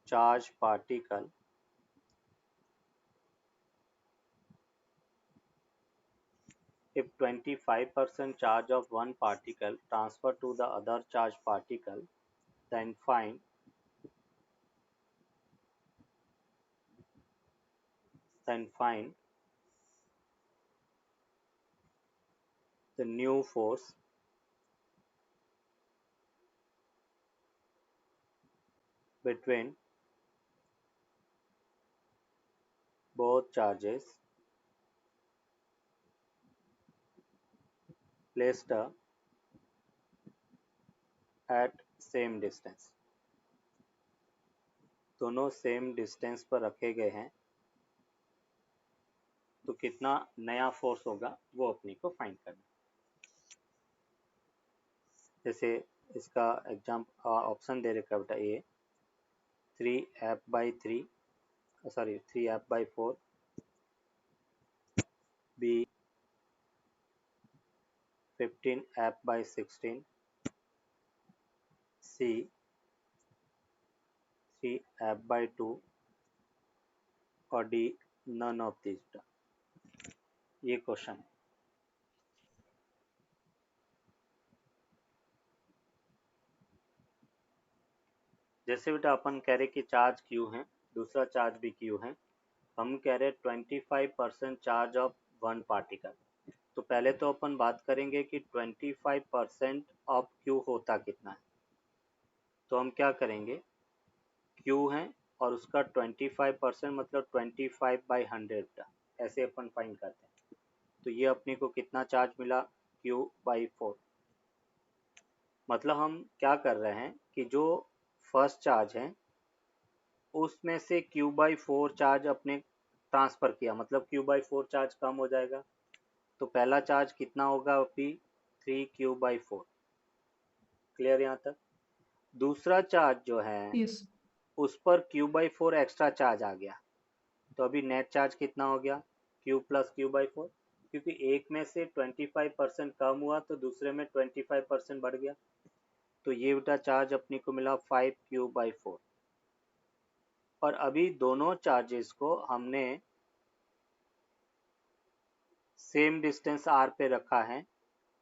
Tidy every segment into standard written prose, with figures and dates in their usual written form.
charged particle if 25% charge of one particle transfer to the other charged particle, then find the new force between both charges placed at same distance. दोनों same distance पर रखे गए हैं तो कितना नया force होगा वो अपने को फाइंड करना। जैसे इसका एग्जाम्पल ऑप्शन दे रखा है बेटा ए 3f/4, बी 15f/16, सी 3f/2 और डी नन ऑफ दिस। ये क्वेश्चन है। जैसे बेटा अपन कह रहे कि चार्ज क्यू है, दूसरा चार्ज भी क्यू है, हम कह रहे 25% चार्ज ऑफ वन पार्टिकल। तो पहले तो अपन बात करेंगे कि 25% ऑफ क्यू होता कितना है। तो हम क्या करेंगे, क्यू है और उसका 25% मतलब 25/100 ऐसे अपन फाइंड करते हैं। तो ये अपने को कितना चार्ज मिला, Q/4। मतलब हम क्या कर रहे हैं कि जो फर्स्ट चार्ज है उसमें से Q/4 चार्ज अपने ट्रांसफर किया, मतलब Q/4 चार्ज कम हो जाएगा। तो पहला चार्ज कितना होगा अभी 3Q/4। क्लियर यहाँ तक। दूसरा चार्ज जो है यस उस पर Q/4 एक्स्ट्रा चार्ज आ गया, तो अभी नेट चार्ज कितना हो गया Q + Q/4, क्योंकि एक में से 25% कम हुआ तो दूसरे में 25% बढ़ गया। तो ये बेटा चार्ज अपने को मिला 5Q/4। और अभी दोनों चार्जेस को हमने सेम डिस्टेंस r पे रखा है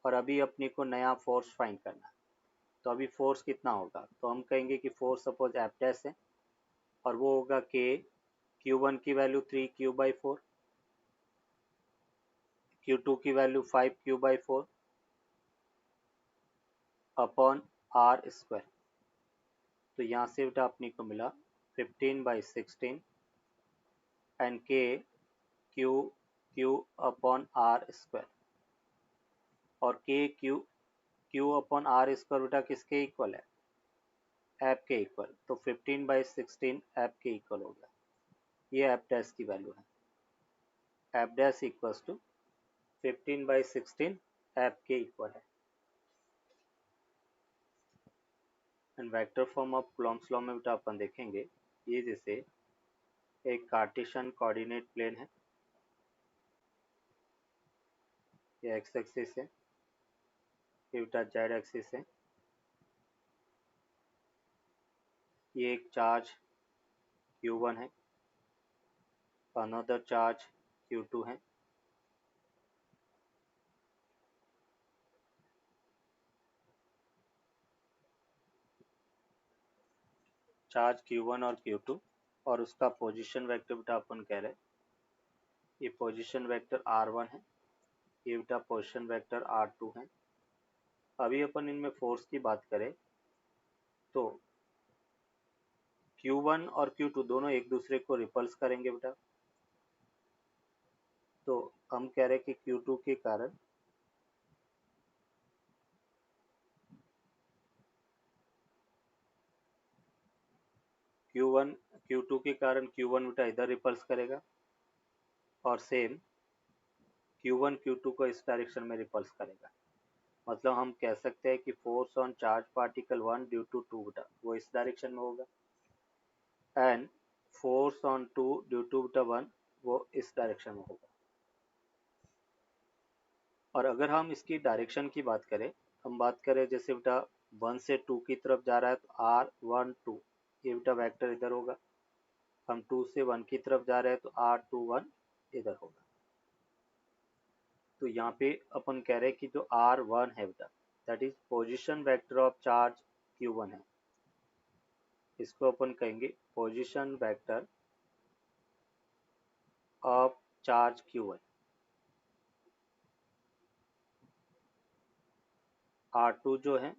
और अभी अपने को नया फोर्स फाइंड करना है। तो अभी फोर्स कितना होगा, तो हम कहेंगे कि फोर्स सपोज F' है और वो होगा K, Q1 की वैल्यू 3Q/4, Q2 की वैल्यू 5Q/4 अपॉन r²। तो यहाँ से बेटा अपने को मिला 15/16 एंड Q अपॉन r²। और Q अपॉन r² बेटा किसके इक्वल है, F के इक्वल। तो 15/16 F के इक्वल हो गया। ये F' की वैल्यू है, F' इक्वल्स टू 15/16 F के इक्वल है। And vector form of Coulomb's law में बेटा अपन देखेंगे, ये जैसे एक कार्टेशियन कोऑर्डिनेट प्लेन है, ये x एक्सिस है, ये बेटा z एक्सिस है, ये एक चार्ज Q1 है, अनदर चार्ज Q2 है। चार्ज Q1 और Q2 और उसका पोजीशन वेक्टर बेटा अपन कह रहे हैं ये पोजीशन वेक्टर R1 है, ये बेटा पोजीशन वेक्टर R2 है। अभी अपन इनमें फोर्स की बात करें तो Q1 और Q2 दोनों एक दूसरे को रिपल्स करेंगे बेटा। तो हम कह रहे हैं कि Q2 के कारण Q2 के कारण Q1 बेटा इधर रिपल्स करेगा और सेम Q1 Q2 को इस डायरेक्शन में रिपल्स करेगा। मतलब हम कह सकते हैं कि force on charge particle 1 due to 2 बेटा वो इस डायरेक्शन में होगा and force on 2 due to बेटा 1 वो इस डायरेक्शन में होगा। और अगर हम इसकी डायरेक्शन की बात करें, हम बात करें जैसे बेटा 1 से 2 की तरफ जा रहा है तो R1 2 ये बेटा वेक्टर इधर होगा, हम 2 से 1 की तरफ जा रहे हैं तो R21 इधर होगा। तो यहाँ पे अपन कह रहे हैं कि जो R1 है बेटा that is position vector of charge Q1 है, इसको अपन कहेंगे position vector of charge Q1। R2 जो है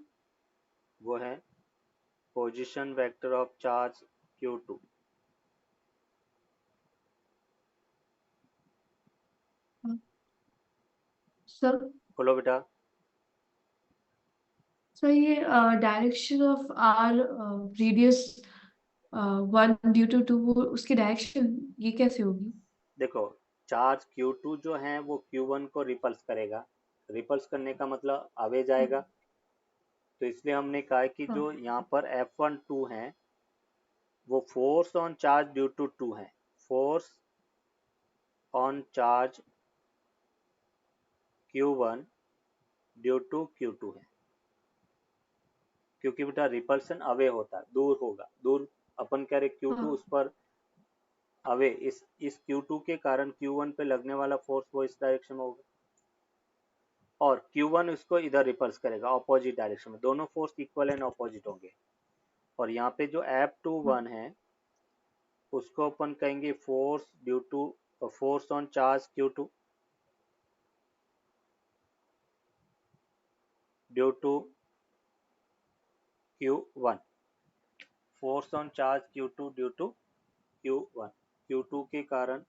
वो है position vector of charge Q2। Sir बोलो बेटा। सर ये direction of R radius 1 due to 2, उसकी डायरेक्शन ये कैसे होगी? देखो चार्ज Q2 जो है वो Q1 को रिपल्स करेगा, रिपल्स करने का मतलब आगे जाएगा। तो इसलिए हमने कहा है कि हाँ जो यहाँ पर F12 है वो force on charge due to 2 है, force on charge Q1 due to Q2 है, क्योंकि बेटा रिपल्सन अवे होता है, दूर होगा, दूर अपन कह रहे Q2 हाँ उस पर अवे, इस Q2 के कारण Q1 पे लगने वाला फोर्स वो इस डायरेक्शन में होगा और Q1 इसको इधर रिपल्स करेगा ऑपोजिट डायरेक्शन में, दोनों फोर्स इक्वल एंड ऑपोजिट होंगे। और यहाँ पे जो हाँ F21 है उसको अपन कहेंगे force due to force on charge Q2 due to Q1, force on charge Q2 due to Q1, Q2 के कारण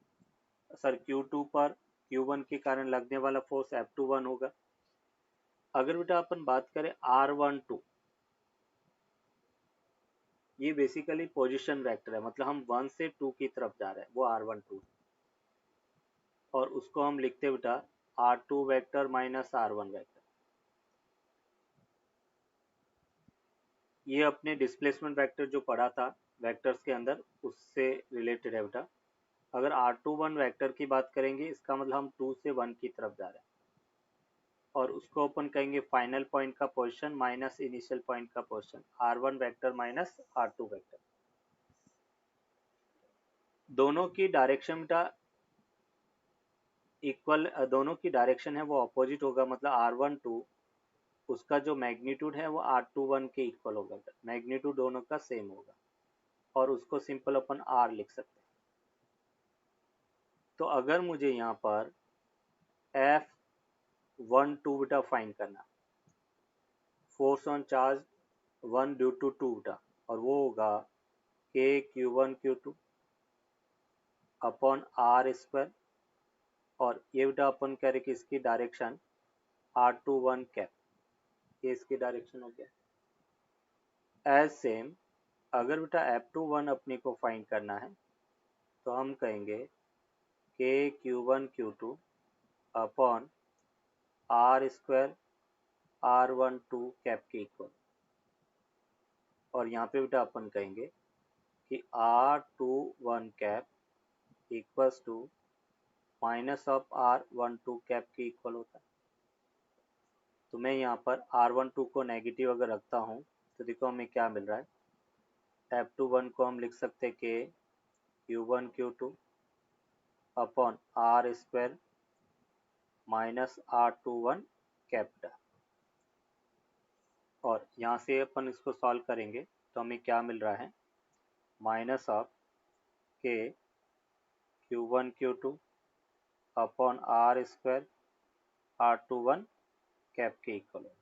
Q2 पर Q1 के कारण लगने वाला फोर्स F21 होगा। अगर बेटा अपन बात करें R12, ये बेसिकली पोजीशन वेक्टर है, मतलब हम 1 से 2 की तरफ जा रहे हैं, वो R12 और उसको हम लिखते बेटा R2 vector minus R1 vector. ये अपने डिस्प्लेसमेंट वेक्टर जो पढ़ा था वेक्टर्स के अंदर उससे रिलेटेड है बेटा। अगर R21 वेक्टर की बात करेंगे इसका मतलब हम 2 से 1 की तरफ जा रहे हैं और उसको अपन कहेंगे फाइनल पॉइंट का पोजीशन माइनस इनिशियल पॉइंट का position, R1 vector minus R2 vector. दोनों की डायरेक्शन बेटा इक्वल, दोनों की डायरेक्शन है वो अपोजिट होगा, मतलब R12 उसका जो मैग्नीट्यूड है वो R21 के इक्वल होगा, मैग्नीट्यूड दोनों का सेम होगा और उसको सिंपल अपन R लिख सकते हैं। तो अगर मुझे यहाँ पर F12 बेटा फाइंड करना, force on charge 1 due to 2 बेटा, और वो होगा K Q1 Q2 upon R square, और ये बेटा अपन कह रहे कि इसकी डायरेक्शन R21 कैप, ये इसकी डायरेक्शन हो गया। एज सेम अगर बेटा F21 अपने को फाइंड करना है तो हम कहेंगे K Q1 Q2 upon R square R12 cap के इक्वल, और यहाँ पे बेटा अपन कहेंगे कि R21 cap equals to minus of R12 cap के इक्वल होता है। तो मैं यहाँ पर R12 को नेगेटिव अगर रखता हूँ तो देखो हमें क्या मिल रहा है, F21 को हम लिख सकते हैं कि Q1 Q2 upon R square minus R21 capital, और यहाँ से अपन इसको सॉल्व करेंगे तो हमें क्या मिल रहा है, minus of K Q1 Q2 upon R square R21 cap के इक्वल है।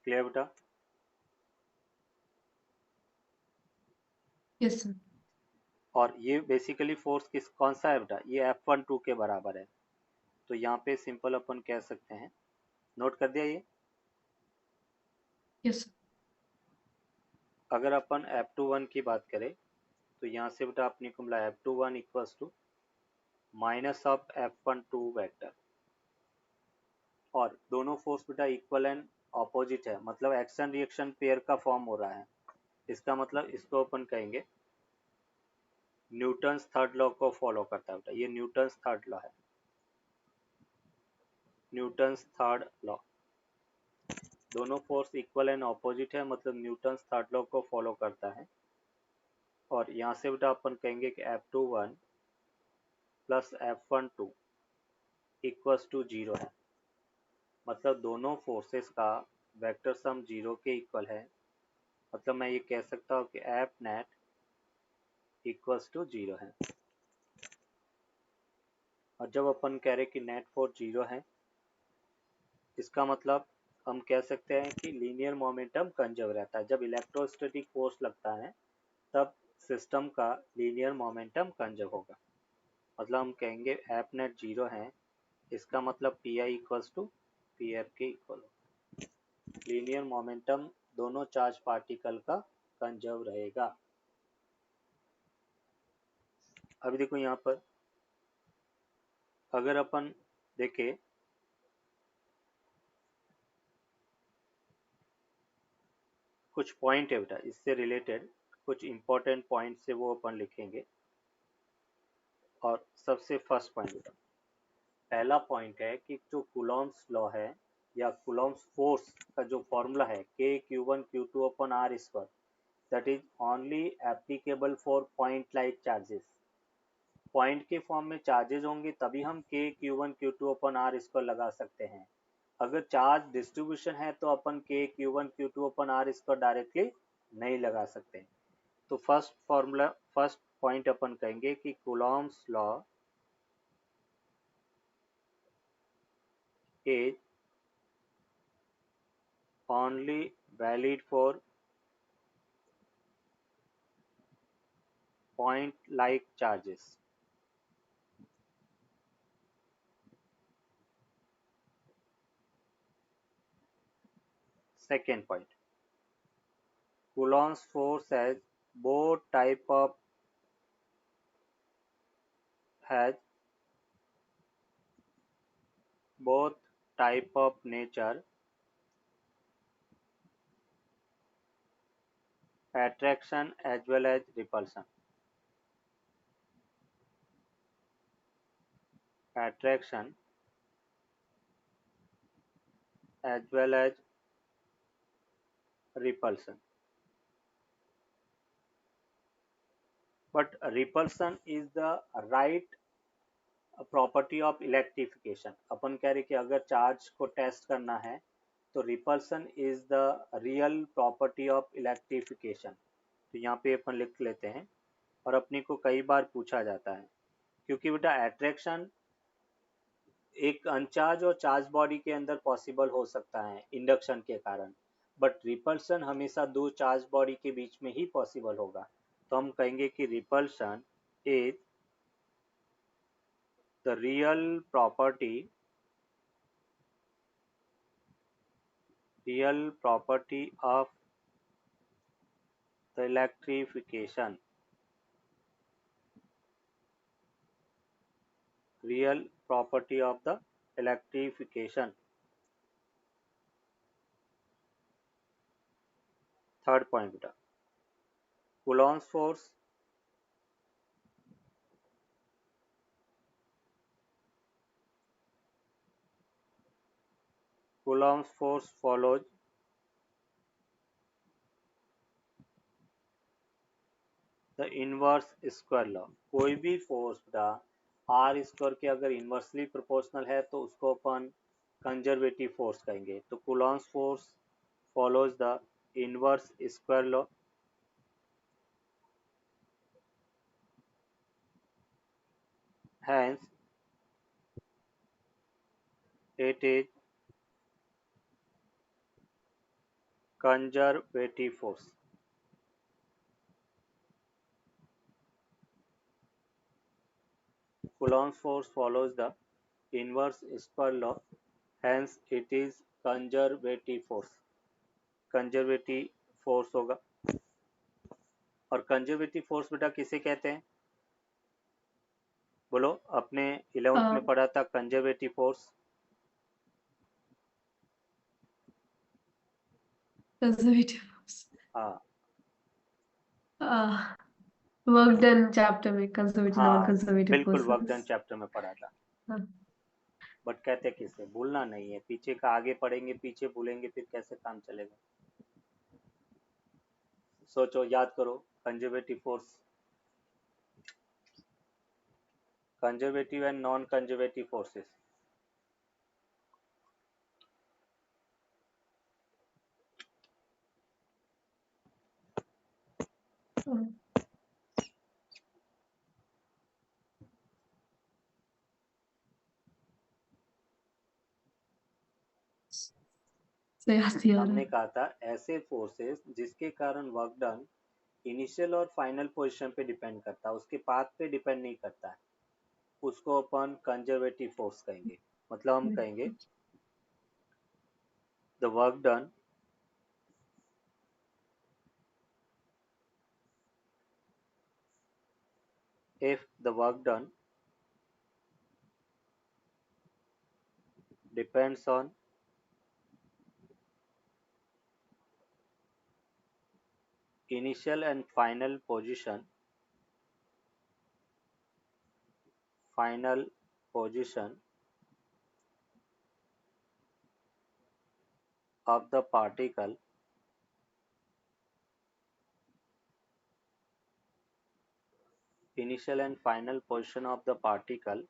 क्लियर बेटा? Yes sir. और ये बेसिकली फोर्स कौन सा है बेटा, ये F12 के बराबर है। तो यहाँ पे सिंपल अपन कह सकते हैं, नोट कर दिया ये। Yes sir. अगर अपन F21 की बात करें तो यहाँ से बेटा अपने को मिला F21 equals to minus of F12 vector, और दोनों फोर्स बेटा इक्वल एंड ऑपोजिट है, मतलब एक्शन रिएक्शन पेयर का फॉर्म हो रहा है। इसका मतलब इसको अपन कहेंगे न्यूटन्स थर्ड लॉ को फॉलो करता है बेटा, ये न्यूटन्स थर्ड लॉ है, न्यूटन्स थर्ड लॉ। दोनों फोर्स इक्वल एंड ऑपोजिट है, मतलब न्यूटन्स थर्ड लॉ को फॉलो करता है। और यहाँ से बेटा अपन कहेंगे कि F21 plus F12 equals to 0 है, मतलब दोनों फोर्सेस का वेक्टर सम 0 के इक्वल है। मतलब मैं ये कह सकता हूँ कि F नेट इक्वल्स टू 0 है। और जब अपन कह रहे कि नेट फोर्स 0 है, इसका मतलब हम कह सकते हैं कि लीनियर मोमेंटम कंजर्व रहता है। जब इलेक्ट्रोस्टैटिक फोर्स लगता है तब सिस्टम का लीनियर मोमेंटम कंजर्व होगा। मतलब हम कहेंगे एफ नेट 0 है, इसका मतलब P I equals to P F के इक्वल हो। लीनियर मोमेंटम दोनों चार्ज पार्टिकल का कंजर्व रहेगा। अभी देखो यहाँ पर अगर अपन देखें कुछ पॉइंट है बेटा इससे रिलेटेड, कुछ इंपॉर्टेंट पॉइंट से वो अपन लिखेंगे। और सबसे फर्स्ट पॉइंट बेटा, पहला पॉइंट है कि जो कूलॉम्स लॉ है या कूलॉम्स फोर्स का जो फॉर्मूला है K Q one Q two अपन R square, that is only applicable for point like charges. Point के फॉर्म में चार्जेस होंगे तभी हम K Q one Q two अपन आर स्क्वायर लगा सकते हैं। अगर चार्ज डिस्ट्रीब्यूशन है तो अपन K Q one Q two अपन आर स्क्वायर डायरेक्टली नहीं लगा सकते। तो फर्स्ट पॉइंट अपन कहेंगे कि Coulomb's law is only valid for point like charges. Second point, Coulomb's force has both type of nature, attraction as well as repulsion. Attraction as well as repulsion. But repulsion is the right property of electrification. अपन कह रहे कि अगर charge को test करना है तो repulsion is the real property of electrification. तो यहाँ पे अपन लिख लेते हैं और अपने को कई बार पूछा जाता है, क्योंकि बेटा अट्रैक्शन एक अनचार्ज और चार्ज बॉडी के अंदर पॉसिबल हो सकता है इंडक्शन के कारण, बट रिपल्सन हमेशा दो चार्ज बॉडी के बीच में ही पॉसिबल होगा। तो हम कहेंगे कि repulsion is the real property of the electrification, real property of the electrification. Third point beta, Coulomb's force follows the inverse square law। कोई भी फोर्स बेटा आर स्क्वायर के अगर इन्वर्सली प्रोपोर्शनल है तो उसको अपन कंजर्वेटिव फोर्स कहेंगे। तो Coulomb's force follows the inverse square law, hence it is conservative force। Coulomb's force follows the inverse square law, hence it is conservative force। Conservative force होगा। और conservative force बेटा किसे कहते हैं? बोलो, अपने 11th में पढ़ा था कंजर्वेटिव फोर्स। कंजर्वेटिव फोर्स हाँ वर्क डन चैप्टर में कंजर्वेटिव नॉन हाँ कंजर्वेटिव बिल्कुल, वर्क डन फोर्सेस। चैप्टर में पढ़ा था। बट कहते किसे, भूलना नहीं है, पीछे का आगे पढ़ेंगे पीछे भूलेंगे फिर कैसे काम चलेगा। सोचो, याद करो। Conservative force, conservative and non conservative forces. याद नहीं आ रहा हमने है। कहा था ऐसे फोर्सेस जिसके कारण वर्क डन इनिशियल और फाइनल पोजीशन पे डिपेंड करता है, उसके पाथ पे डिपेंड नहीं करता है, उसको अपन कंजर्वेटिव फोर्स कहेंगे। मतलब हम कहेंगे the work done if the work done depends on initial and final position of the particle, initial and final position of the particle,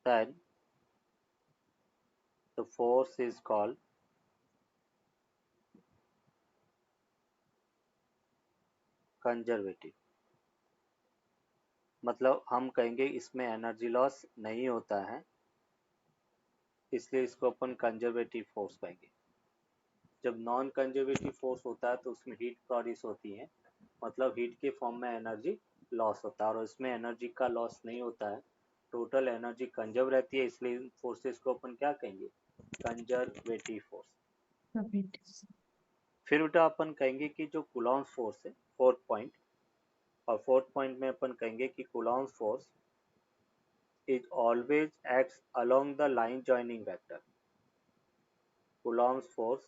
then the force is called conservative. मतलब हम कहेंगे इसमें energy loss नहीं होता है, इसलिए इसको अपन conservative force कहेंगे। जब नॉन कंजर्वेटिव फोर्स होता है तो उसमें हीट प्रोड्यूस होती है, मतलब हीट के फॉर्म में एनर्जी लॉस होता है, और इसमें एनर्जी का लॉस नहीं होता है, टोटल एनर्जी कंजर्व रहती है, इसलिए इन फोर्सेस को अपन क्या कहेंगे, कंजर्वेटिव फोर्स। फिर बेटा अपन कहेंगे कि जो कूलॉम्स फोर्स है, फोर्थ पॉइंट, और फोर्थ पॉइंट में अपन कहेंगे कि Coulomb's force is always acts along the line joining vector. Coulomb's force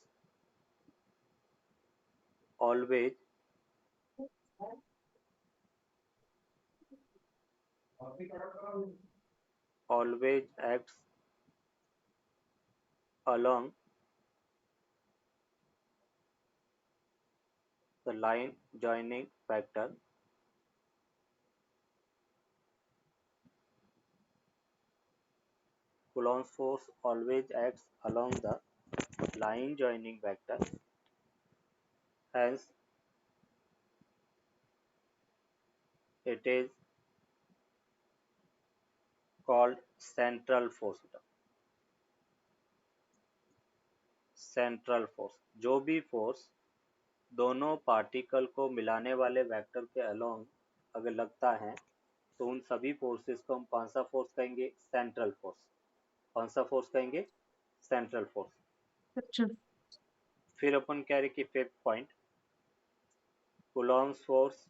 always always acts along the line joining vector. Coulomb's force always acts along the line joining vector. Hence, it is called central force. Central force, जो भी force दोनों particle को मिलाने वाले vector के along अगर लगता है तो उन सभी फोर्सेस को हम कौन सा फोर्स कहेंगे, सेंट्रल फोर्स। कौन सा फोर्स कहेंगे, सेंट्रल फोर्स। अच्छा। फिर अपन कह रहे कि fifth point, Coulomb's force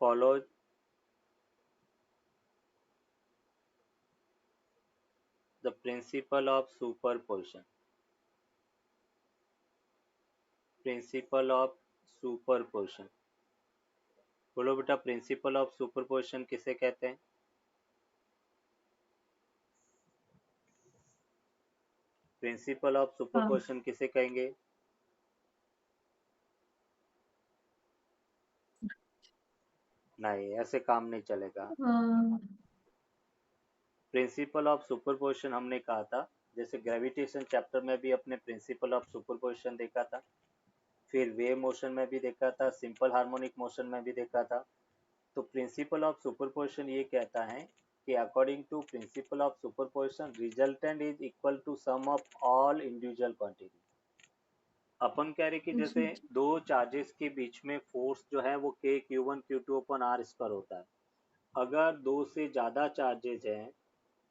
follows the principle of superposition. Principal of superposition. बोलो बेटा, प्रिंसिपल ऑफ सुपरपोजिशन किसे कहते हैं? प्रिंसिपल ऑफ सुपरपोजिशन किसे कहेंगे? नहीं, ऐसे काम नहीं चलेगा। प्रिंसिपल ऑफ सुपरपोजिशन हमने कहा था, जैसे ग्रेविटेशन चैप्टर में भी अपने प्रिंसिपल ऑफ सुपरपोजिशन देखा था, फिर वेव मोशन में भी देखा था, सिंपल हार्मोनिक मोशन में भी देखा था। तो प्रिंसिपल ऑफ सुपरपोजिशन ये कहता है कि according to principle of superposition resultant is equal to sum of all individual quantity. अपन कह रहे कि जैसे दो चार्जेस के बीच में फोर्स जो है वो k q1 q2 अपन r स्क्वायर होता है। अगर दो से ज़्यादा चार्जेस हैं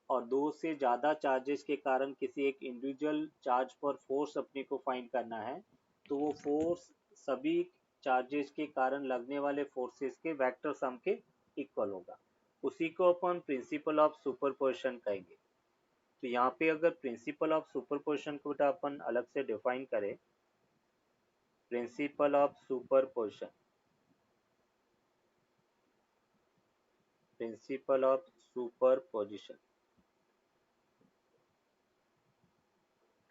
और दो से ज़्यादा चार्जेस के कारण किसी एक इंडिविजुअल चार्ज पर फोर्स अपने को फाइंड करना है, तो वो फोर्स सभी चार्जेस के कारण लगने वाले फोर्सेस के वेक्टर सम के इक्वल होगा। उसी को अपन प्रिंसिपल ऑफ सुपरपोजिशन कहेंगे। तो यहाँ पे अगर प्रिंसिपल ऑफ सुपरपोजिशन को बेटा अपन अलग से डिफाइन करें, principal of superposition principle of superposition.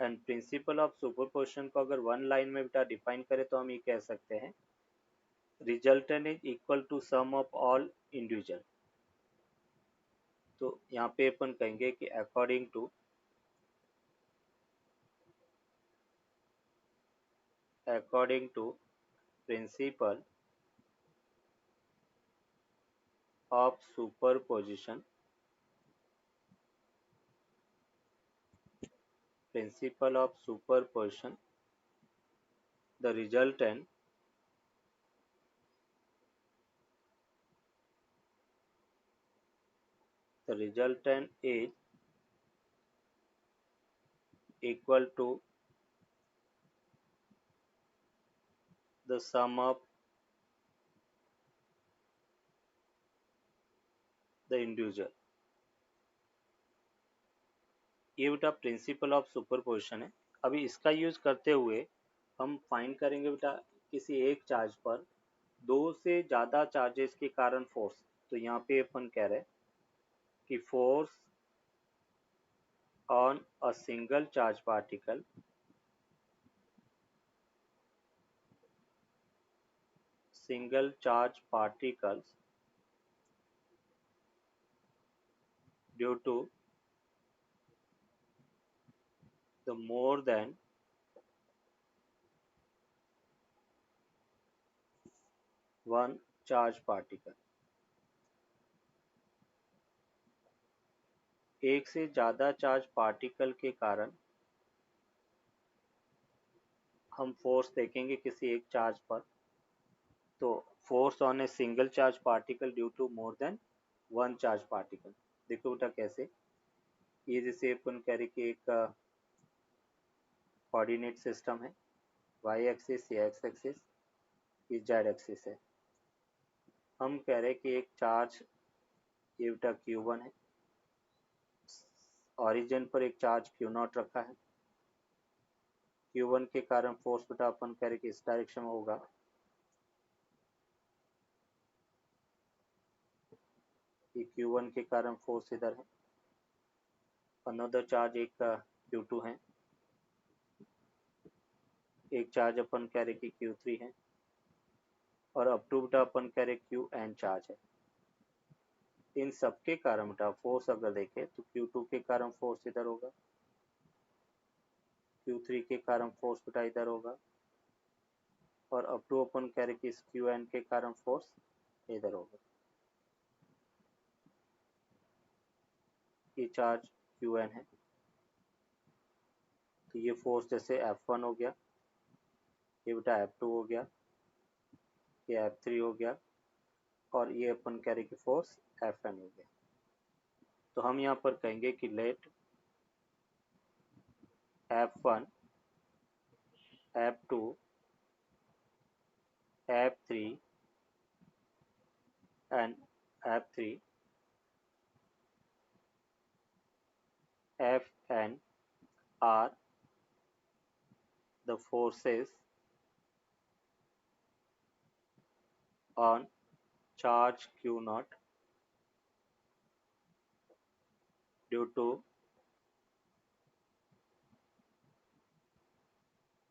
And principal of superposition को अगर वन लाइन में बेटा डिफाइन करें तो हम ये कह सकते हैं resultant is equal to sum of all individual. तो यहाँ पे अपन कहेंगे कि according to principle of superposition, principle of superposition, the resultant is equal to the sum of the individual। ये बेटा प्रिंसिपल ऑफ सुपरपोजिशन है। अभी इसका यूज करते हुए हम फाइंड करेंगे बेटा किसी एक चार्ज पर दो से ज्यादा चार्जेस के कारण फोर्स। तो यहाँ पे अपन कह रहे हैं कि force on a single charge particle due to the more than one charge particle। एक से ज्यादा चार्ज पार्टिकल के कारण हम फोर्स देखेंगे किसी एक चार्ज पर। तो force on a single charge particle due to more than one charge particle. देखो बेटा कैसे, ये जैसे अपन कह रहे कि एक कोऑर्डिनेट सिस्टम है, वाई एक्सिस, ये एक्स एक्सिस, ये जेड एक्सिस है। हम कह रहे कि एक चार्ज ये बेटा Q1 है, ओरिजिन पर एक चार्ज Q0 रखा है। Q1 के कारण फोर्स बेटा अपन कह रहे कि इस डायरेक्शन में होगा। ये Q1 के कारण फोर्स इधर है। अनदर चार्ज एक Q2 है, एक चार्ज अपन कह रहे कि Q3 है, और अप टू बेटा अपन कह रहे Qn चार्ज है। इन सब के कारण बेटा फोर्स अगर देखें तो Q2 के कारण फोर्स इधर होगा, Q3 के कारण फोर्स बेटा इधर होगा, और अप टू अपन कह रहे कि इस Qn के कारण फोर्स इधर होगा। ये चार्ज Qn है, तो ये फोर्स जैसे F1 हो गया, ये बेटा F2 हो गया, ये F3 हो गया, और ये अपन कह रहे कि फोर्स Fn हो गया। तो हम यहाँ पर कहेंगे कि late F1, F2, F3 and F3 Fn are the forces on charge Q0 due to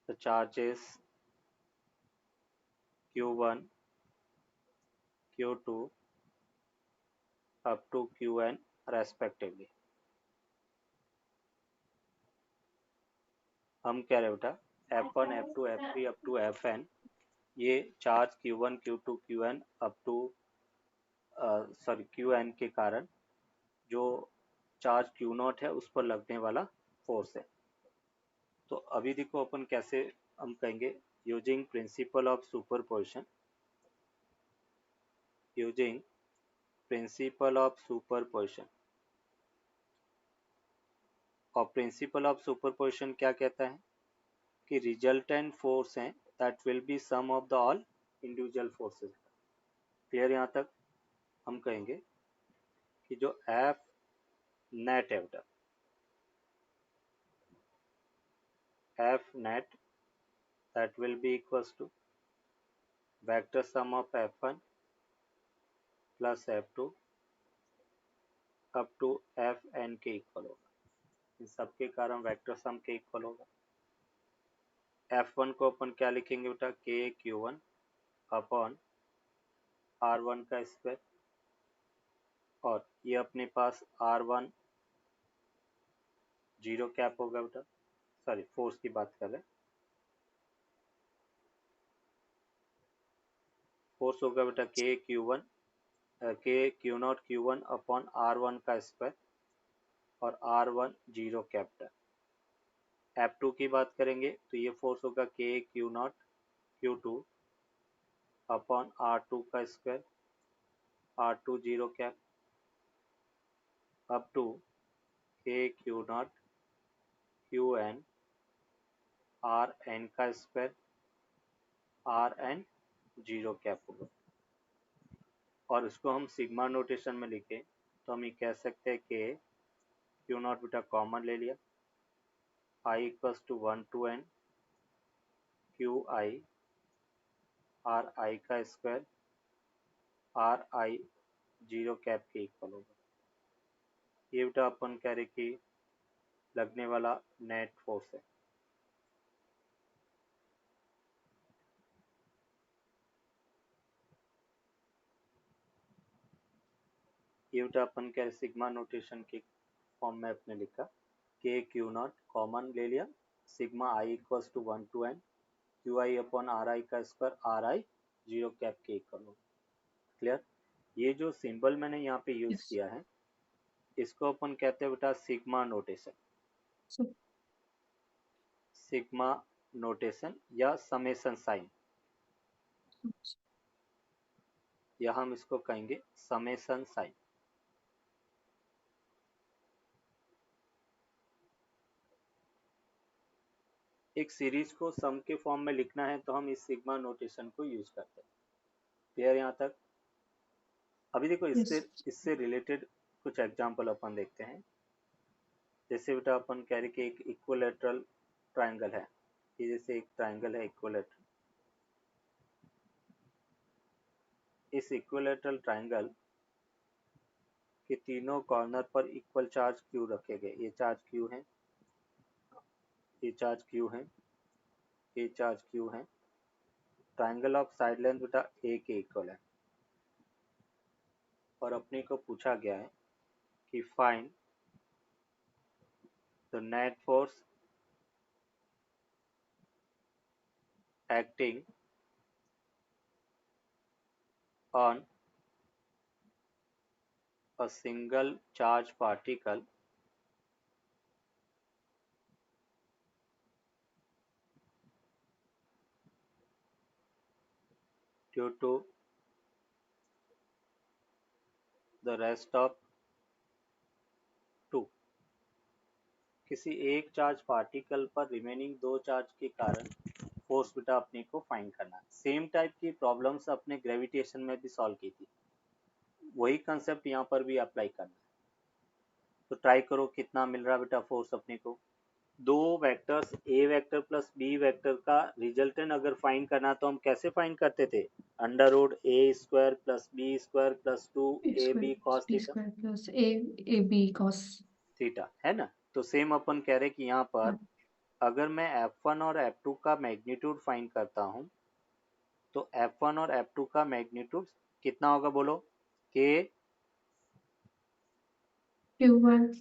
the charges Q1, Q2 up to Qn respectively। हम कह रहे बेटा F1, F2, F3 up to Fn, ये charge Q1, Q2, Qn up to Qn के कारण जो charge Q0 है उस पर लगने वाला फोर्स है। तो अभी देखो अपन कैसे हम कहेंगे using principle of superposition. Using principle of superposition, और प्रिंसिपल ऑफ सुपरपोजिशन क्या कहता है कि रिजल्टेंट फोर्स हैं that will be sum of the all individual forces. Clear यहाँ तक? हम कहेंगे कि जो एफ नेट है बेटा, F net that will be equals to vector sum of F1 plus F2 up to F N के इक्वल होगा। इन सबके कारण वेक्टर सम के इक्वल होगा। F1 को अपन क्या लिखेंगे बेटा, के क्यू वन अपॉन R1 का स्क्वायर, और ये अपने पास R1 जीरो कैप होगा बेटा, सॉरी फोर्स की बात कर रहे हैं, फोर्स होगा बेटा के Q naught Q one upon R1 का स्क्वायर और R1 जीरो कैपिटल। F2 की बात करेंगे तो ये फोर्स होगा K Q naught Q two upon R2 का square, R2 zero cap, up to K Q naught Q N R N का square, R N zero cap होगा। और इसको हम सिग्मा नोटेशन में लिखें तो हम ये कह सकते हैं कि क्यू नॉट बेटा कॉमन ले लिया, I equals to 1 to N Q I R I का square, R I zero cap के इक्वल होगा। ये बेटा अपन कह रहे कि लगने वाला नेट फोर्स है। ये बेटा अपन कह रहे सिग्मा नोटेशन के फॉर्म में अपने लिखा, के क्यू नॉट कॉमन ले लिया, sigma I equals to 1 to N Q I upon R I का square, R I zero cap के इक्वल होगा। क्लियर? ये जो सिंबल मैंने यहाँ पे यूज Yes. किया है इसको अपन कहते हैं बेटा sigma notation, So, sigma notation या समेशन साइन, या हम इसको कहेंगे समेशन साइन। एक सीरीज को सम के फॉर्म में लिखना है तो हम इस सिग्मा नोटेशन को यूज करते हैं। क्लियर यहाँ तक? अभी देखो इससे yes. इससे रिलेटेड कुछ एग्जांपल अपन देखते हैं। जैसे बेटा अपन कह रहे कि एक इक्विलैटरल ट्रायंगल है, ये जैसे एक ट्रायंगल है इक्विलैटरल, इस इक्विलैटरल ट्रायंगल के तीनों कॉर्नर पर इक्वल चार्ज क्यू रखे गए। ये चार्ज क्यू है, ये चार्ज क्यू है, ये चार्ज क्यू है। ट्रायंगल ऑफ साइड लेंथ बेटा ए के इक्वल है, और अपने को पूछा गया है कि find the net force acting on a single charge particle due to the rest of two। किसी एक चार्ज पार्टिकल पर रिमेनिंग दो चार्ज के कारण फोर्स बेटा अपने को फाइंड करना है। सेम टाइप की प्रॉब्लम्स अपने ग्रेविटेशन में भी सॉल्व की थी, वही कंसेप्ट यहाँ पर भी अप्लाई करना है। तो ट्राई करो कितना मिल रहा बेटा फोर्स अपने को। दो vectors A vector plus B vector का रिजल्टेंट अगर फाइंड करना तो हम कैसे फाइंड करते थे, under root A square plus B square plus two A A square B plus cos B theta, square plus AB cos theta है ना। तो सेम अपन कह रहे कि यहाँ पर अगर मैं F1 और F2 का मैग्नीट्यूड फाइंड करता हूँ तो F1 और F2 का मैग्नीट्यूड कितना होगा बोलो, के Q1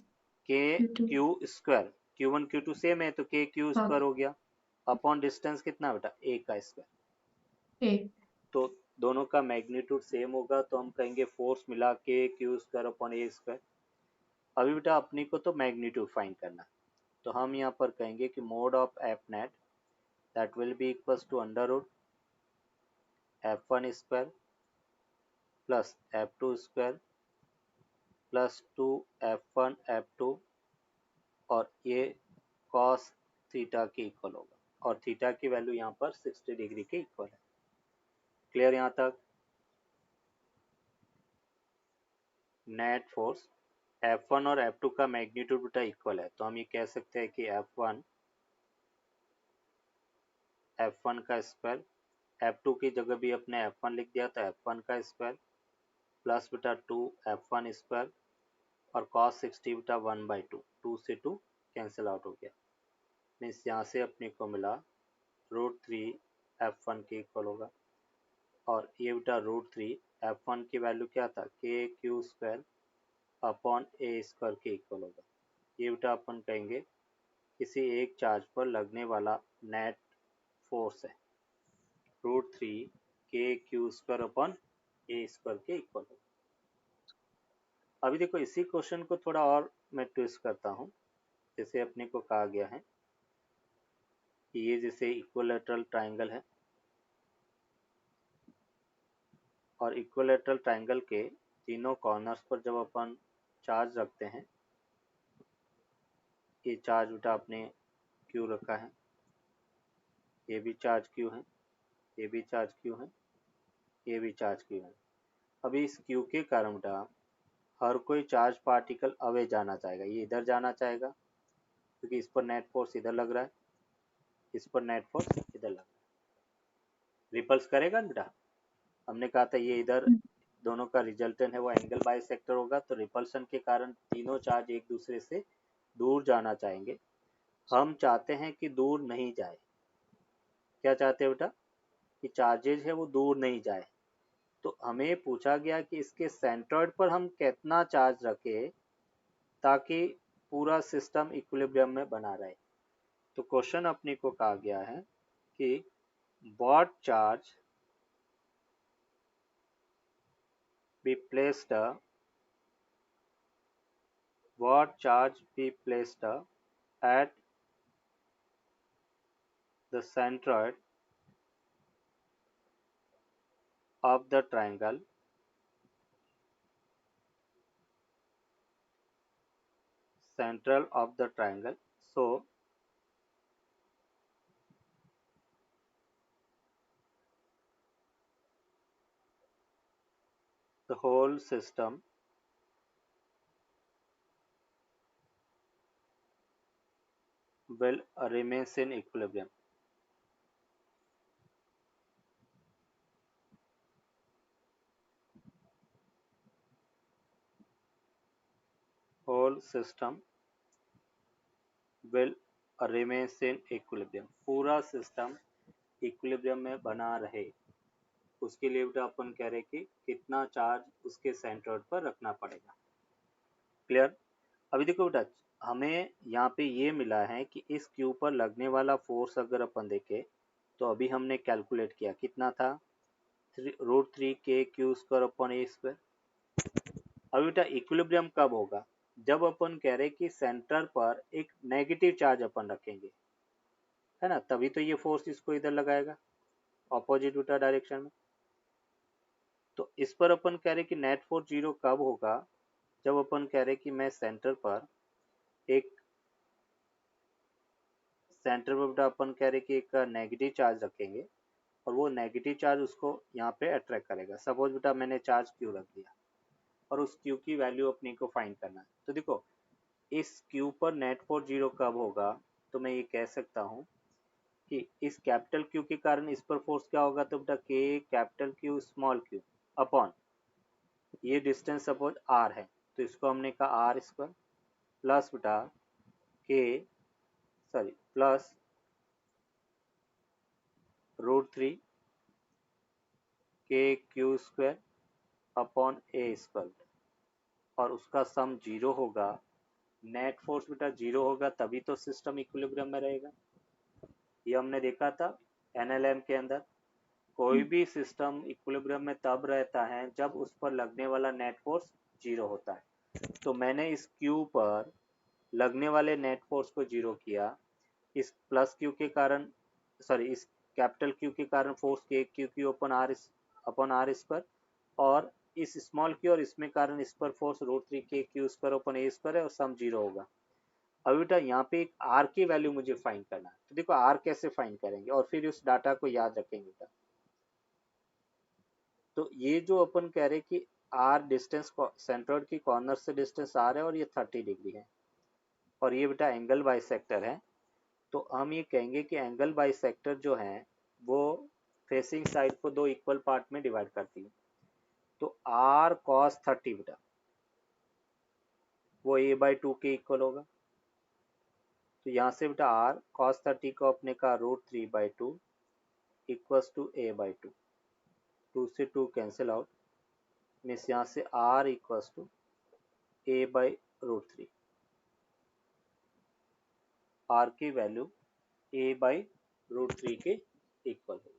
के Q2 Q square, Q1 Q2 same है तो के क्यू स्क्वायर हो गया, अपॉन डिस्टेंस कितना बेटा ए का स्क्वायर। A तो दोनों का मैग्नीट्यूड सेम होगा तो हम कहेंगे फोर्स मिला के क्यू स्क्वायर अपॉन ए स्क्वायर। अभी बेटा अपनी को तो मैग्नीट्यूड फाइंड करना, तो हम यहाँ पर कहेंगे कि mod of F net that will be equals to under root F1 square plus F2 square plus 2 F1 F2, और ये cos थीटा के इक्वल होगा, और थीटा की वैल्यू यहाँ पर 60 डिग्री के इक्वल है। क्लियर यहाँ तक? नेट फोर्स F1 और F2 का मैग्नीट्यूड बेटा इक्वल है, तो हम ये कह सकते हैं कि F1 का स्क्वायर, F2 की जगह भी अपने F1 लिख दिया तो F1 का स्क्वायर प्लस बेटा 2 F1 स्क्वायर और cos 60 बेटा 1/2, 2 से 2 कैंसिल आउट हो गया, मीन्स यहाँ से अपने को मिला √3 f1 के इक्वल होगा। और ये बेटा √3 f1 की वैल्यू क्या था, KQ² अपॉन A² के इक्वल होगा। ये बेटा अपन कहेंगे किसी एक चार्ज पर लगने वाला नेट फोर्स है, √3 KQ² अपॉन A² के इक्वल होगा। अभी देखो इसी क्वेश्चन को थोड़ा और मैं ट्विस्ट करता हूँ। जैसे अपने को कहा गया है कि ये जैसे इक्विलैटरल ट्रायंगल है और इक्विलैटरल ट्रायंगल के तीनों कॉर्नर्स पर जब अपन चार्ज रखते हैं, ये चार्ज बेटा आपने क्यू रखा है, ये भी चार्ज क्यू है, ये भी चार्ज क्यू है, ये भी चार्ज क्यू है। अभी इस क्यू के कारण बेटा हर कोई चार्ज पार्टिकल अवे जाना चाहेगा, ये इधर जाना चाहेगा क्योंकि इस पर नेट फोर्स इधर लग रहा है, इस पर नेट फोर्स इधर लग रहा है, रिपल्स करेगा ना बेटा। हमने कहा था ये इधर दोनों का रिजल्टेंट है वो एंगल बाइसेक्टर होगा, तो रिपल्सन के कारण तीनों चार्ज एक दूसरे से दूर जाना चाहेंगे। हम चाहते हैं कि दूर नहीं जाए, क्या चाहते हैं बेटा कि चार्जेज है वो दूर नहीं जाए। तो हमें पूछा गया कि इसके सेंट्रॉइड पर हम कितना चार्ज रखें ताकि पूरा सिस्टम इक्विलिब्रियम में बना रहे। तो क्वेश्चन अपने को कहा गया है कि what charge be placed at the centroid of the triangle so the whole system will remains in equilibrium. Whole system will remains in equilibrium. पूरा सिस्टम इक्विलिब्रियम में बना रहे, उसके लिए बेटा अपन कह रहे कि कितना चार्ज उसके सेंट्रॉइड पर रखना पड़ेगा। क्लियर। अभी देखो बेटा हमें यहाँ पे ये मिला है कि इस क्यू पर लगने वाला फोर्स अगर अपन देखें तो अभी हमने कैलकुलेट किया कितना था, √3 KQ² अपॉन A²। अभी बेटा इक्विलिब्रियम कब होगा, जब अपन कह रहे कि सेंटर पर एक नेगेटिव चार्ज अपन रखेंगे, है ना, तभी तो ये फोर्स इसको इधर लगाएगा ऑपोजिट बेटा डायरेक्शन में। तो इस पर अपन कह रहे कि नेट फोर्स 0 कब होगा, जब अपन कह रहे कि मैं सेंटर पर बेटा अपन कह रहे कि एक नेगेटिव चार्ज रखेंगे और वो नेगेटिव चार्ज उसको यहाँ पे अट्रैक्ट करेगा। सपोज बेटा मैंने चार्ज क्यू रख दिया और उस क्यू की वैल्यू अपने को फाइंड करना है। तो देखो इस क्यू पर नेट फोर्स 0 कब होगा, तो मैं ये कह सकता हूँ कि इस कैपिटल क्यू के कारण इस पर फोर्स क्या होगा, तो बेटा के capital Q small Q upon ये डिस्टेंस सपोज आर है तो इसको हमने कहा R² प्लस बेटा प्लस √3 KQ² अपॉन A², और उसका सम 0 होगा। नेट फोर्स बेटा 0 होगा तभी तो सिस्टम इक्विलिब्रियम में रहेगा। ये हमने देखा था NLM के अंदर, कोई भी सिस्टम इक्विलिब्रियम में तब रहता है जब उस पर लगने वाला नेट फोर्स 0 होता है। तो मैंने इस क्यू पर लगने वाले नेट फोर्स को 0 किया, इस प्लस क्यू के कारण इस कैपिटल क्यू के कारण फोर्स के क्यू अपॉन R², और इस स्मॉल क्यू और इसमें कारण इस पर फोर्स √3 KQ² अपॉन A² है और सम 0 होगा। अभी बेटा यहाँ पे एक R की वैल्यू मुझे फाइंड करना है। तो देखो R कैसे फाइंड करेंगे और फिर उस डाटा को याद रखेंगे बेटा। तो ये जो अपन कह रहे कि R डिस्टेंस सेंट्रॉइड की कॉर्नर से डिस्टेंस R है और ये 30 डिग्री है और ये बेटा एंगल बाइसेक्टर है। तो हम ये कहेंगे कि एंगल बाइसेक्टर जो है वो फेसिंग साइड को दो इक्वल पार्ट में डिवाइड करती है। तो R cos 30 बेटा वो a/2 के इक्वल होगा। तो यहाँ से बेटा r cos 30 को अपने का √3/2 इक्वल्स टू a/2, 2 से 2 कैंसिल आउट, मीन्स यहाँ से r equals to a/√3, r की वैल्यू a/√3 के इक्वल है।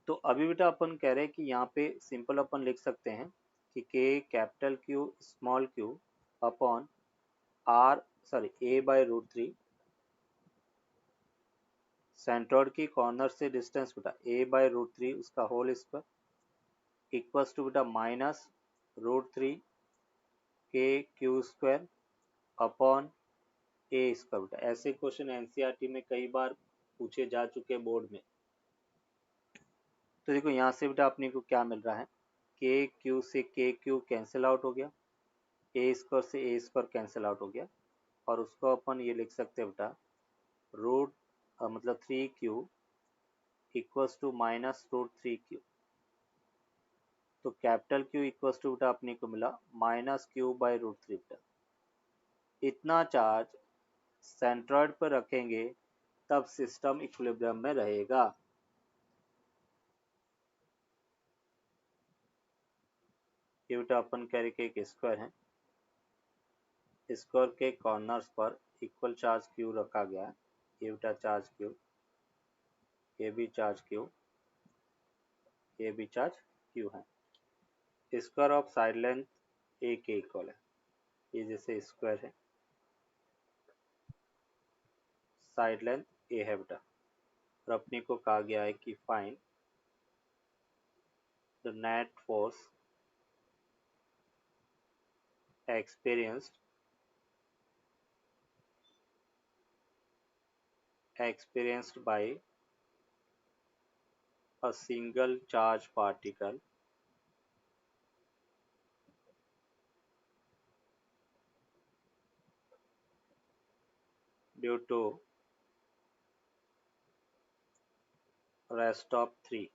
तो अभी बेटा अपन कह रहे हैं कि यहाँ पे सिंपल अपन लिख सकते हैं कि k capital Q small q upon a/√3, centroid की कॉर्नर से डिस्टेंस बेटा a/√3 उसका होल स्क्वायर इक्वल्स टू बेटा minus √3 k q square upon a square. बेटा ऐसे क्वेश्चन एनसीईआरटी में कई बार पूछे जा चुके बोर्ड में। तो देखो यहाँ से बेटा अपने को क्या मिल रहा है, के क्यू से के क्यू कैंसिल आउट हो गया, ए स्क्वायर से ए स्क्वायर कैंसिल आउट हो गया, और उसको अपन ये लिख सकते हैं बेटा रूट मतलब 3q equals to minus √3q। तो कैपिटल Q इक्वल्स टू बेटा अपने को मिला -q/√3 बेटा। इतना चार्ज सेंट्रॉइड पर रखेंगे तब सिस्टम इक्विलिब्रियम में रहेगा। ये बेटा अपन कह रहे कि एक स्क्वायर है, स्क्वायर के कॉर्नर्स पर इक्वल चार्ज Q रखा गया है। ये बेटा चार्ज Q, ये भी चार्ज Q, ये भी चार्ज Q है। Square of side length A के इक्वल है। ये जैसे स्क्वायर है, साइड लेंथ A है बेटा, और अपने को कहा गया है कि find the net force experienced by a single charge particle due to rest of 3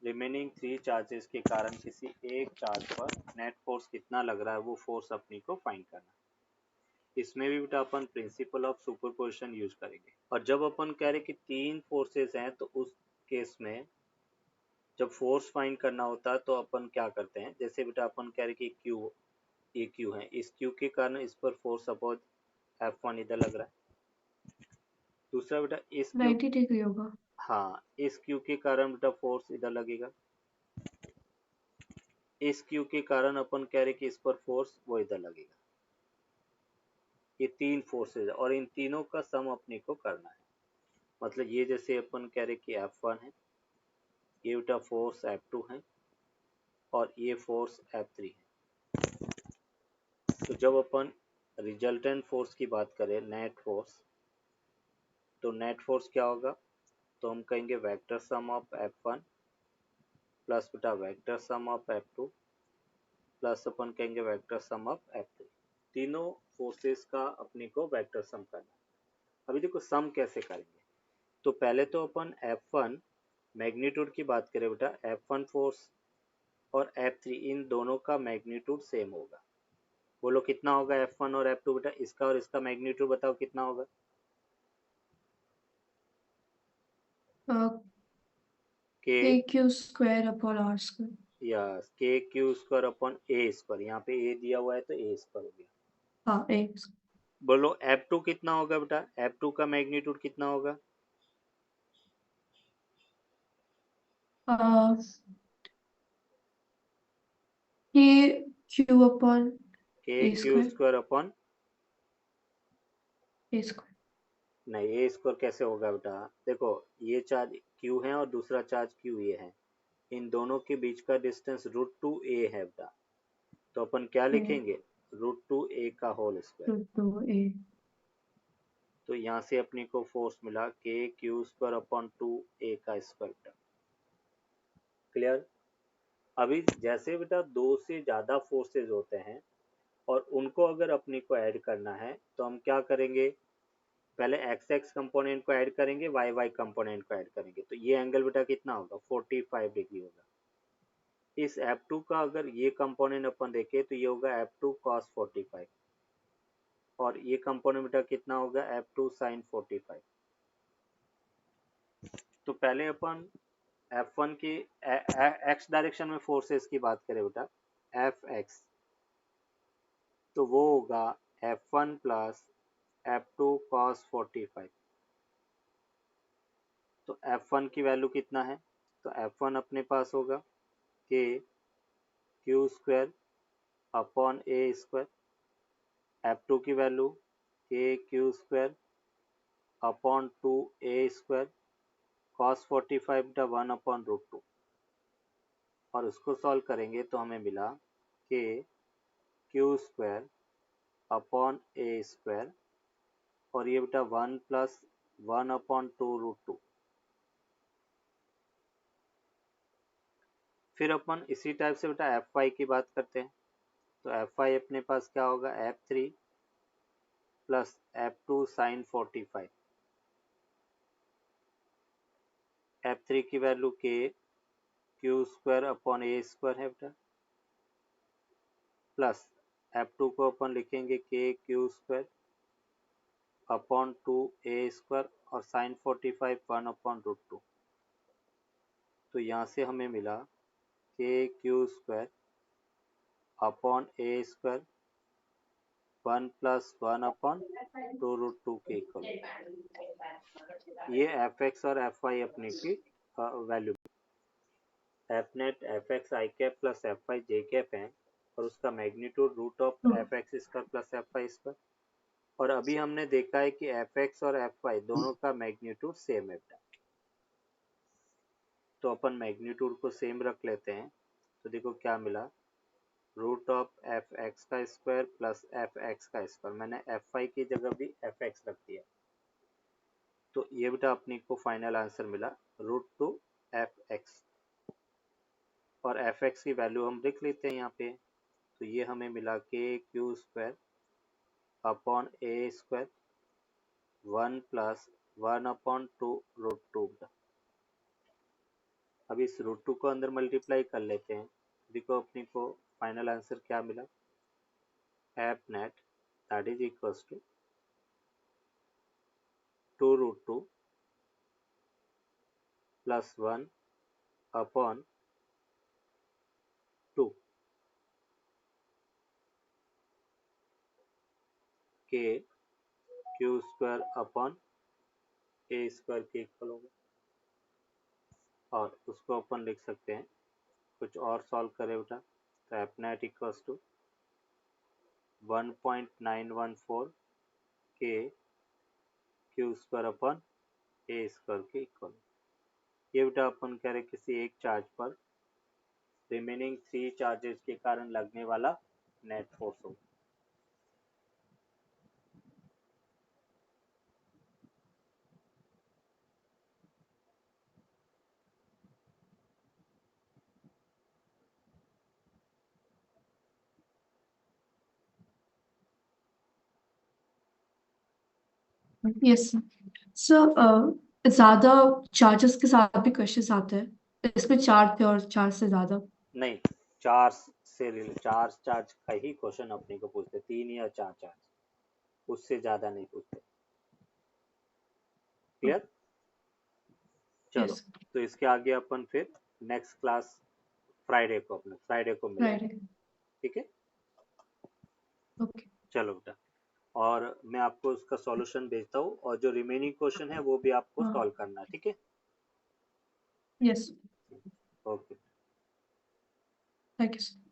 remaining 3 charges के कारण किसी एक चार्ज पर नेट फोर्स कितना लग रहा है, वो फोर्स अपने को फाइंड करना है। इसमें भी बेटा अपन प्रिंसिपल ऑफ सुपरपोजिशन यूज करेंगे। और जब अपन कह रहे कि 3 फोर्सेस हैं तो उस केस में जब फोर्स फाइंड करना होता है तो अपन क्या करते हैं, जैसे बेटा अपन कह रहे कि Q, ये Q है, इस Q के कारण इस पर फोर्स सपोज F1 इधर लग रहा है। दूसरा बेटा इस Q, 90 डिग्री होगा। हाँ इस Q के कारण बेटा फोर्स इधर लगेगा। इस Q के कारण अपन कह रहे कि इस पर फोर्स वो इधर लगेगा। ये 3 फोर्सेज और इन तीनों का सम अपने को करना है। मतलब ये जैसे अपन कह रहे कि F1 है, ये बेटा फोर्स F2 है, और ये फोर्स F3 है। तो जब अपन रिजल्टेंट फोर्स की बात करें, नेट फोर्स, तो नेट फोर्स क्या होगा, तो हम कहेंगे vector sum of F1 plus बेटा vector sum of F2 plus अपन कहेंगे वेक्टर सम ऑफ F3। तीनों फोर्सेस का अपने को वेक्टर सम करना है। अभी देखो सम कैसे करेंगे, तो पहले तो अपन F1 मैग्नीट्यूड की बात करें बेटा, F1 फोर्स और F3 इन दोनों का मैग्नीट्यूड सेम होगा। बोलो कितना होगा F1 और F2 बेटा, इसका और इसका मैग्नीट्यूड बताओ कितना होगा। K K Q square upon R square. या के क्यू स्क्वायर अपॉन ए स्क्वायर, यहाँ पे ए दिया हुआ है तो ए स्क्वायर हो गया। हाँ ए बोलो F2 कितना होगा बेटा, F2 का मैग्नीट्यूड कितना होगा। के क्यू अपॉन के ए क्यू स्क्वायर। स्क्वायर अपॉन, ए स्क्वायर नहीं ए स्क्वायर कैसे होगा बेटा, देखो ये चार्ज Q है और दूसरा चार्ज Q ये है, इन दोनों के बीच का डिस्टेंस √2a है बेटा, तो अपन क्या लिखेंगे √2a का होल स्क्वायर। टू ए। तो यहाँ से अपने को फोर्स मिला के क्यू स्क्वायर अपॉन 2a का स्क्वायर। क्लियर। अभी जैसे बेटा दो से ज़्यादा फोर्सेज होते हैं और उनको अगर अपने को ऐड करना है तो हम क्या करेंगे, पहले एक्स एक्स कंपोनेंट को ऐड करेंगे, वाई वाई कंपोनेंट को ऐड करेंगे, तो ये एंगल बेटा कितना होगा 45 डिग्री होगा। इस F2 का अगर ये कंपोनेंट अपन देखें तो ये होगा F2 cos 45 और ये कंपोनेंट बेटा कितना होगा F2 sin 45। तो पहले अपन F1 की x डायरेक्शन में फोर्सेस की बात करें बेटा Fx, तो वो होगा F1 प्लस F2 cos 45। तो F1 की वैल्यू कितना है, तो F1 अपने पास होगा k q square upon a square, F2 की value k q square upon 2a square cos 45 बटा 1 अपॉन रूट 2, और उसको सॉल्व करेंगे तो हमें मिला k q square upon a square और ये बेटा 1 प्लस 1 अपॉन 2 रूट 2। फिर अपन इसी टाइप से बेटा Fy की बात करते हैं, तो Fy अपने पास क्या होगा F3 plus F2 sin 45। F3 की value k q square upon a square है बेटा, प्लस F2 को अपन लिखेंगे k q square upon 2a square और sin 45 1 अपॉन रूट 2। तो यहाँ से हमें मिला k q square upon a square 1 plus 1 upon 2 root 2 के इक्वल। ये Fx और Fy अपने की value, Fnet Fx i cap plus Fy j cap है और उसका magnitude root of Fx square plus Fy square. और अभी हमने देखा है कि Fx और Fy दोनों का मैग्नीट्यूड सेम है, तो अपन मैग्नीट्यूड को सेम रख लेते हैं। तो देखो क्या मिला, रूट ऑफ Fx का स्क्वायर प्लस Fx का स्क्वायर, मैंने Fy की जगह भी Fx रख दिया, तो ये बेटा अपने को फाइनल आंसर मिला रूट टू Fx। और Fx की वैल्यू हम लिख लेते हैं यहाँ पे, तो ये हमें मिला k q square upon a square 1 plus 1 upon 2 root 2। अब इस रूट 2 को अंदर मल्टीप्लाई कर लेते हैं, देखो अपने को फाइनल आंसर क्या मिला, F net that is equals to 2 root 2 plus 1 upon 2 K Q square upon A square के इक्वल होगा। और उसको अपन लिख सकते हैं, कुछ और सॉल्व करें बेटा, तो एफ नेट इक्वल्स टू 1.914 के क्यू स्क्वायर अपॉन ए स्क्वायर के इक्वल। ये बेटा अपन कह रहे किसी एक चार्ज पर रिमेनिंग 3 चार्जेस के कारण लगने वाला नेट फोर्स होगा। यस सर, ज्यादा चार्जेस के साथ भी क्वेश्चंस आते हैं, इसमें 4 थे और 4 से ज्यादा नहीं, चार चार्ज का ही क्वेश्चन अपने को पूछते, 3 या 4 चार्ज, उससे ज्यादा नहीं पूछते। क्लियर? चलो, यस तो इसके आगे अपन फिर नेक्स्ट क्लास फ्राइडे को मिलेंगे, फ्राइडे। ठीक है? ओके चलो बेटा, और मैं आपको उसका सॉल्यूशन भेजता हूँ, और जो रिमेनिंग क्वेश्चन है वो भी आपको हाँ सॉल्व करना है, ठीक है? Yes okay. Thank you.